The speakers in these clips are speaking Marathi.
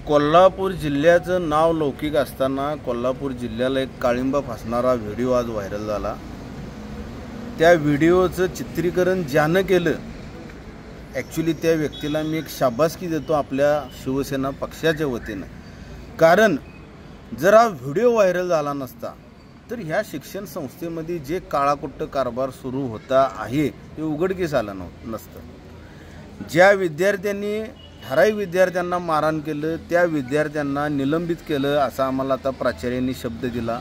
कोल्हापूर जिल्ह्याचं नाव लौकिक असताना कोल्हापूर जिल्ह्याला एक काळिंबा फासणारा व्हिडिओ आज व्हायरल झाला। त्या व्हिडिओचं चित्रीकरण ज्यानं केलं, ॲक्च्युली त्या व्यक्तीला मी एक शाबासकी देतो आपल्या शिवसेना पक्षाच्या वतीनं। कारण जर हा व्हिडिओ व्हायरल झाला नसता तर ह्या शिक्षण संस्थेमध्ये जे काळाकुट्ट कारभार सुरू होता आहे ते उघडकीस आलं नसतं। ज्या विद्यार्थ्यांनी ठराविक विद्यार्थ्यांना मारहाण केलं त्या विद्यार्थ्यांना निलंबित केलं असा आम्हाला आता प्राचार्यांनी शब्द दिला।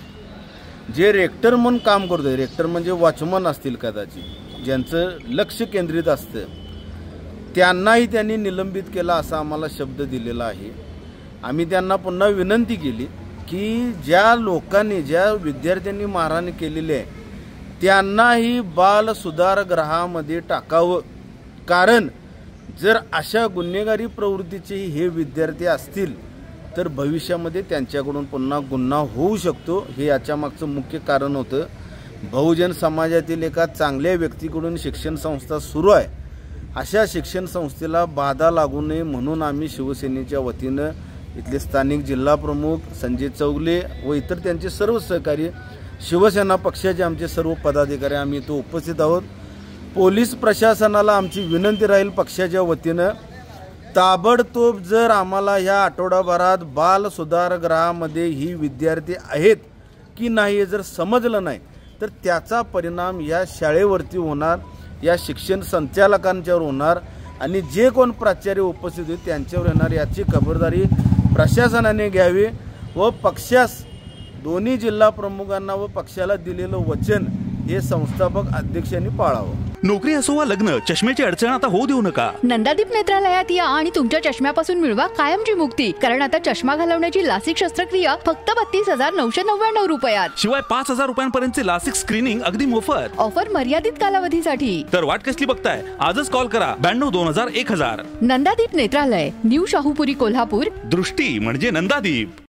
जे रेक्टर म्हणून काम करतोय, रेक्टर म्हणजे वॉचमन असतील कदाचित, ज्यांचं लक्ष केंद्रित असतं, त्यांनाही त्यांनी निलंबित केलं असा आम्हाला शब्द दिलेला आहे। आम्ही त्यांना पुन्हा विनंती केली की ज्या लोकांनी ज्या विद्यार्थ्यांनी मारहाण केलेली आहे त्यांनाही बाल सुधारगृहामध्ये टाकावं। कारण जर अशा गुन्हेगारी प्रवृत्तीचे हे विद्यार्थी असतील तर भविष्यामध्ये त्यांच्याकडून पुन्हा गुन्हा होऊ शकतो। हे याच्या मागचं मुख्य कारण होतं। बहुजन समाजातील एका चांगल्या व्यक्तीकडून शिक्षण संस्था सुरू आहे, अशा शिक्षण संस्थेला बाधा लागू नये म्हणून आम्ही शिवसेनेच्या वतीनं इथले स्थानिक जिल्हा प्रमुख संजय चौगले व इतर त्यांचे सर्व सहकारी शिवसेना पक्षाचे आमचे सर्व पदाधिकारी आम्ही इथं उपस्थित आहोत। पोलीस प्रशासनाला आमची विनंती राहील पक्षाच्या वतीनं, ताबडतोब जर आम्हाला ह्या आठवडाभरात बाल सुधारगृहामध्ये ही विद्यार्थी आहेत की नाही हे जर समजलं नाही तर त्याचा परिणाम या शाळेवरती होणार, या शिक्षण संचालकांच्यावर होणार आणि जे कोण प्राचार्य उपस्थित होते त्यांच्यावर येणार। याची खबरदारी प्रशासनाने घ्यावी व पक्षास दोन्ही जिल्हा प्रमुखांना व पक्षाला दिलेलं वचन हे संस्थापक अध्यक्षांनी पाळावं। नोकरी असो वा लग्न, चष्म्याची अडचण आता होऊ देऊ नका। नंदादीप नेत्रालयात या आणि तुमच्या चष्म्यापासून मिळवा कायमची मुक्ती। कारण आता चष्मा घालवण्याची लासिक शस्त्रक्रिया फक्त 32,999 रुपयात, शिवाय 5,000 रुपयांपर्यंतचे लासिक स्क्रीनिंग अगदी मोफत। ऑफर मर्यादित कालावधीसाठी। तर वाट कसली बघताय, आजच कॉल करा 92 2000 1000। नंदादीप नेत्रालय, न्यू शाहूपुरी, कोल्हापूर। दृष्टी म्हणजे नंदादीप।